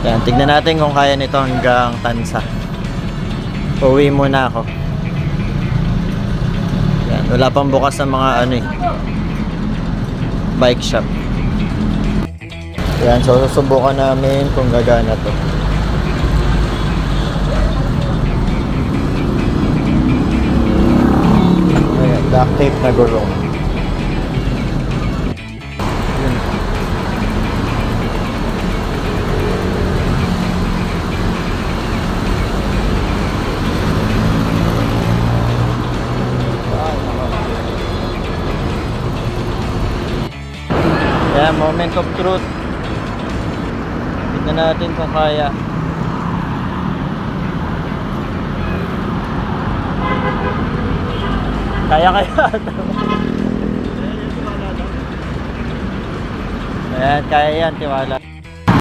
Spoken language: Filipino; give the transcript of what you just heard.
Yan, tignan natin kung kaya nito hanggang Tansa. Uwi muna ako. Yan, wala pang bukas ng mga bike shop. Yan, so susubukan namin kung gagana to. Ayan, duct tape na gulong. Yan, moment of truth. Tignan natin kung kaya. Kaya. Ayan, kaya yan, tiwala.